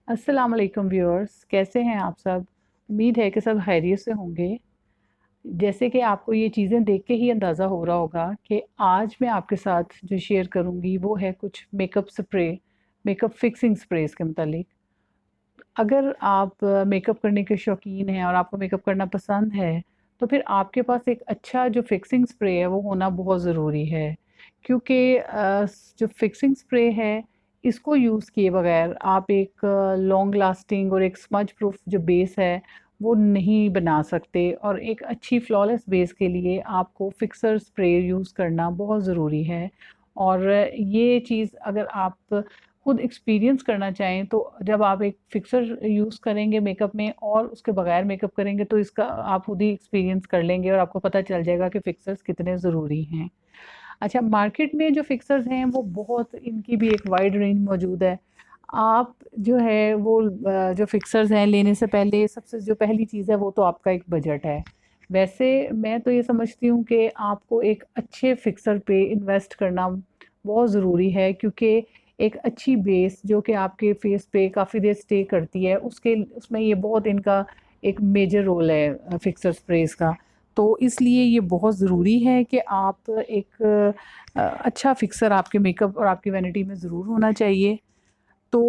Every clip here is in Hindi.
अस्सलाम वालेकुम व्यूअर्स, कैसे हैं आप सब। उम्मीद है कि सब खैरियत से होंगे। जैसे कि आपको ये चीज़ें देख के ही अंदाज़ा हो रहा होगा कि आज मैं आपके साथ जो शेयर करूँगी वो है कुछ मेकअप स्प्रे, मेकअप फिक्सिंग स्प्रेज़ के मुतालिक। अगर आप मेकअप करने के शौकीन हैं और आपको मेकअप करना पसंद है, तो फिर आपके पास एक अच्छा जो फिक्सिंग स्प्रे है वो होना बहुत ज़रूरी है। क्योंकि जो फिक्सिंग स्प्रे है, इसको यूज़ किए बगैर आप एक लॉन्ग लास्टिंग और एक स्मज प्रूफ जो बेस है, वो नहीं बना सकते और एक अच्छी फ्लॉलेस बेस के लिए आपको फिक्सर स्प्रे यूज़ करना बहुत ज़रूरी है। और ये चीज़ अगर आप खुद एक्सपीरियंस करना चाहें तो जब आप एक फिक्सर यूज़ करेंगे मेकअप में और उसके बगैर मेकअप करेंगे तो इसका आप खुद ही एक्सपीरियंस कर लेंगे और आपको पता चल जाएगा कि फिक्सर्स कितने ज़रूरी हैं। अच्छा, मार्केट में जो फिक्सर्स हैं वो बहुत, इनकी भी एक वाइड रेंज मौजूद है। आप जो है वो जो फिक्सर्स हैं लेने से पहले सबसे जो पहली चीज़ है वो तो आपका एक बजट है। वैसे मैं तो ये समझती हूँ कि आपको एक अच्छे फिक्सर पे इन्वेस्ट करना बहुत ज़रूरी है, क्योंकि एक अच्छी बेस जो कि आपके फेस पे काफ़ी देर स्टे करती है उसके उसमें ये बहुत इनका एक मेजर रोल है फिक्सर स्प्रेज का। तो इसलिए ये बहुत ज़रूरी है कि आप एक अच्छा फिक्सर आपके मेकअप और आपकी वैनिटी में ज़रूर होना चाहिए। तो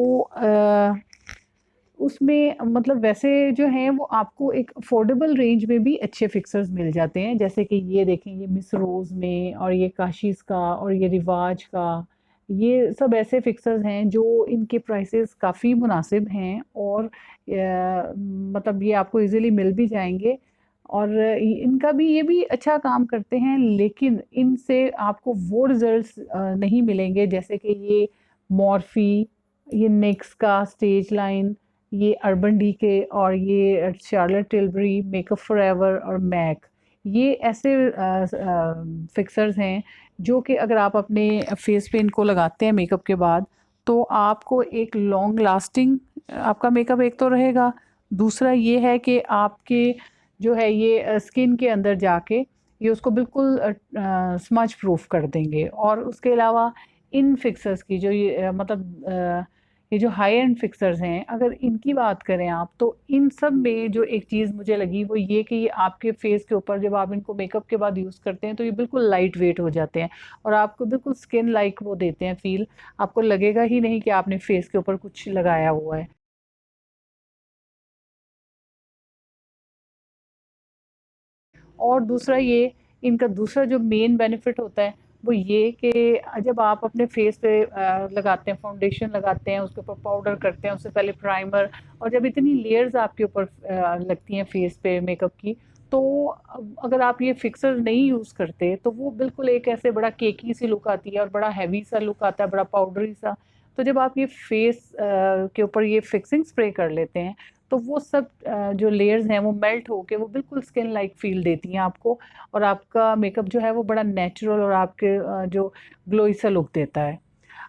उसमें मतलब वैसे जो हैं वो आपको एक अफोर्डेबल रेंज में भी अच्छे फिक्सर्स मिल जाते हैं, जैसे कि ये देखें, ये मिस रोज़ में और ये काशीज़ का और ये रिवाज का, ये सब ऐसे फिक्सर्स हैं जो इनके प्राइसेस काफ़ी मुनासिब हैं और मतलब ये आपको इजीली मिल भी जाएंगे और इनका भी ये भी अच्छा काम करते हैं, लेकिन इनसे आपको वो रिजल्ट्स नहीं मिलेंगे जैसे कि ये मॉर्फी, ये निक्स का स्टेज लाइन, ये अर्बन डीके और ये चार्लोट टिल्बरी, मेकअप फॉरएवर और मैक, ये ऐसे फिक्सर्स हैं जो कि अगर आप अपने फेस पे इनको लगाते हैं मेकअप के बाद तो आपको एक लॉन्ग लास्टिंग आपका मेकअप एक तो रहेगा। दूसरा ये है कि आपके जो है ये स्किन के अंदर जाके ये उसको बिल्कुल स्मज प्रूफ कर देंगे। और उसके अलावा इन फिक्सर्स की जो ये ये जो हाई एंड फिक्सर्स हैं, अगर इनकी बात करें आप, तो इन सब में जो एक चीज़ मुझे लगी वो ये कि ये आपके फेस के ऊपर जब आप इनको मेकअप के बाद यूज़ करते हैं तो ये बिल्कुल लाइट वेट हो जाते हैं और आपको बिल्कुल स्किन लाइक वो देते हैं फील। आपको लगेगा ही नहीं कि आपने फेस के ऊपर कुछ लगाया हुआ है। और दूसरा ये, इनका दूसरा जो मेन बेनिफिट होता है वो ये कि जब आप अपने फेस पे लगाते हैं, फाउंडेशन लगाते हैं, उसके ऊपर पाउडर करते हैं, उससे पहले प्राइमर, और जब इतनी लेयर्स आपके ऊपर लगती हैं फेस पे मेकअप की, तो अगर आप ये फिक्सर नहीं यूज़ करते तो वो बिल्कुल एक ऐसे बड़ा केकी सी लुक आती है और बड़ा हैवी सा लुक आता है, बड़ा पाउडरी सा। तो जब आप ये फेस के ऊपर ये फिक्सिंग स्प्रे कर लेते हैं तो वो सब जो लेयर्स हैं वो मेल्ट होके वो बिल्कुल स्किन लाइक फील देती हैं आपको और आपका मेकअप जो है वो बड़ा नेचुरल और आपके जो ग्लोई सा लुक देता है।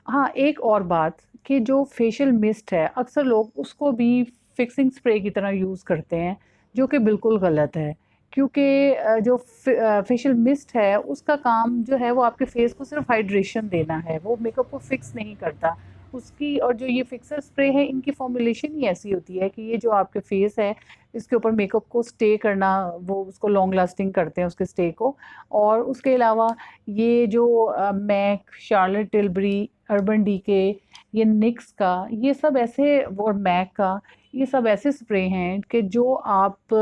हाँ, एक और बात कि जो फेशियल मिस्ट है अक्सर लोग उसको भी फिक्सिंग स्प्रे की तरह यूज़ करते हैं, जो कि बिल्कुल गलत है। क्योंकि जो फेशियल मिस्ट है उसका काम जो है वो आपके फेस को सिर्फ हाइड्रेशन देना है, वो मेकअप को फिक्स नहीं करता। उसकी और जो ये फिक्सर स्प्रे है इनकी फॉर्मुलेशन ही ऐसी होती है कि ये जो आपके फेस है इसके ऊपर मेकअप को स्टे करना, वो उसको लॉन्ग लास्टिंग करते हैं उसके स्टे को। और उसके अलावा ये जो मैक, शार्लेट टिल्बरी, अर्बन डीके, ये निक्स का, ये सब ऐसे, और मैक का, ये सब ऐसे स्प्रे हैं कि जो आप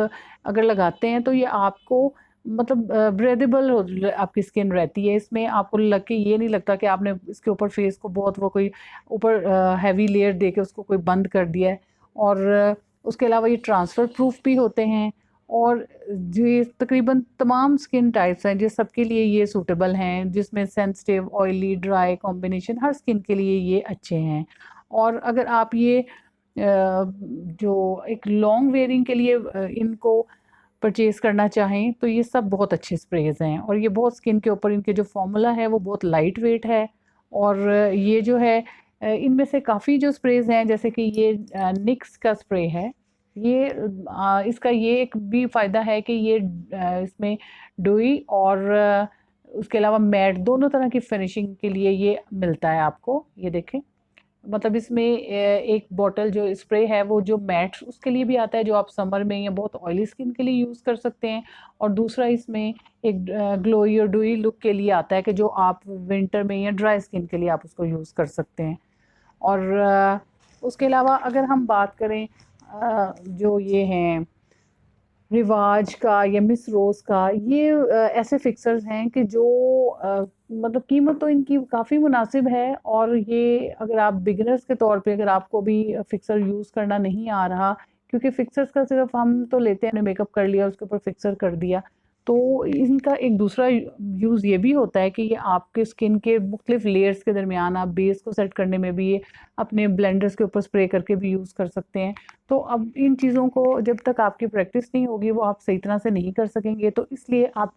अगर लगाते हैं तो ये आपको मतलब ब्रेदेबल हो आपकी स्किन रहती है। इसमें आपको लग के ये नहीं लगता कि आपने इसके ऊपर फेस को बहुत वो कोई ऊपर हैवी लेयर दे के उसको कोई बंद कर दिया है। और उसके अलावा ये ट्रांसफ़र प्रूफ भी होते हैं और ये तकरीबन तमाम स्किन टाइप्स हैं जिस सबके लिए ये सूटेबल हैं, जिसमें सेंसिटिव, ऑयली, ड्राई कॉम्बिनेशन हर स्किन के लिए ये अच्छे हैं। और अगर आप ये जो एक लॉन्ग वेयरिंग के लिए इनको परचेज़ करना चाहें तो ये सब बहुत अच्छे स्प्रेज़ हैं और ये बहुत स्किन के ऊपर इनके जो फ़ॉर्मूला है वो बहुत लाइट वेट है। और ये जो है इनमें से काफ़ी जो स्प्रेज़ हैं जैसे कि ये निक्स का स्प्रे है, ये इसका ये एक भी फ़ायदा है कि ये इसमें डोई और उसके अलावा मैट दोनों तरह की फिनिशिंग के लिए ये मिलता है आपको। ये देखें, मतलब इसमें एक बॉटल जो स्प्रे है वो जो मैट उसके लिए भी आता है, जो आप समर में या बहुत ऑयली स्किन के लिए यूज़ कर सकते हैं। और दूसरा इसमें एक ग्लोई और डूई लुक के लिए आता है कि जो आप विंटर में या ड्राई स्किन के लिए आप उसको यूज़ कर सकते हैं। और उसके अलावा अगर हम बात करें जो ये हैं रिवाज का या मिस रोज़ का, ये ऐसे फिक्सर्स हैं कि जो मतलब कीमत तो इनकी काफ़ी मुनासिब है। और ये अगर आप बिगिनर्स के तौर पे अगर आपको भी फिक्सर यूज़ करना नहीं आ रहा, क्योंकि फिक्सर्स का सिर्फ हम तो लेते हैं, मेकअप कर लिया उसके ऊपर फिक्सर कर दिया, तो इनका एक दूसरा यूज़ ये भी होता है कि ये आपके स्किन के मुख्तलिफ लेयर्स के दरमियान आप बेस को सेट करने में भी ये अपने ब्लेंडर्स के ऊपर स्प्रे करके भी यूज़ कर सकते हैं। तो अब इन चीज़ों को जब तक आपकी प्रैक्टिस नहीं होगी वो आप सही तरह से नहीं कर सकेंगे, तो इसलिए आप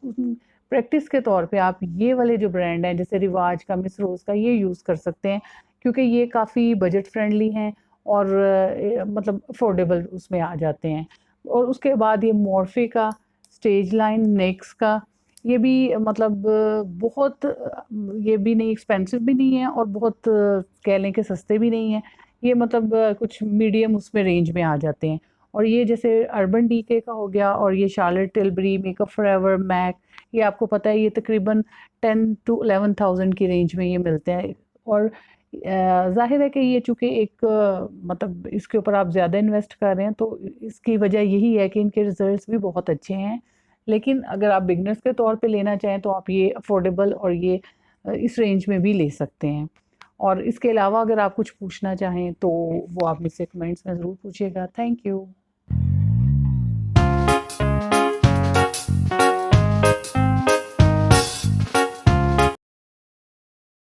प्रैक्टिस के तौर पे आप ये वाले जो ब्रांड हैं जैसे रिवाज का, मिस रोज़ का, ये यूज़ कर सकते हैं, क्योंकि ये काफ़ी बजट फ्रेंडली हैं और मतलब अफोर्डेबल उसमें आ जाते हैं। और उसके बाद ये मॉर्फे का, स्टेज लाइन, नेक्स का, ये भी मतलब बहुत ये भी नहीं एक्सपेंसिव भी नहीं है और बहुत कह लें कि सस्ते भी नहीं हैं। ये मतलब कुछ मीडियम उसमें रेंज में आ जाते हैं। और ये जैसे अर्बन डीके का हो गया और ये Charlotte tilbury, makeup forever, MAC, ये आपको पता है ये तकरीबन 10 to 11,000 की रेंज में ये मिलते हैं। और ज़ाहिर है कि ये चूँकि एक मतलब इसके ऊपर आप ज़्यादा इन्वेस्ट कर रहे हैं, तो इसकी वजह यही है कि इनके रिज़ल्ट्स भी बहुत अच्छे हैं। लेकिन अगर आप बिगिनर्स के तौर पे लेना चाहें तो आप ये अफोर्डेबल और ये इस रेंज में भी ले सकते हैं। और इसके अलावा अगर आप कुछ पूछना चाहें तो वो आप मुझसे कमेंट्स में ज़रूर पूछिएगा। Thank you.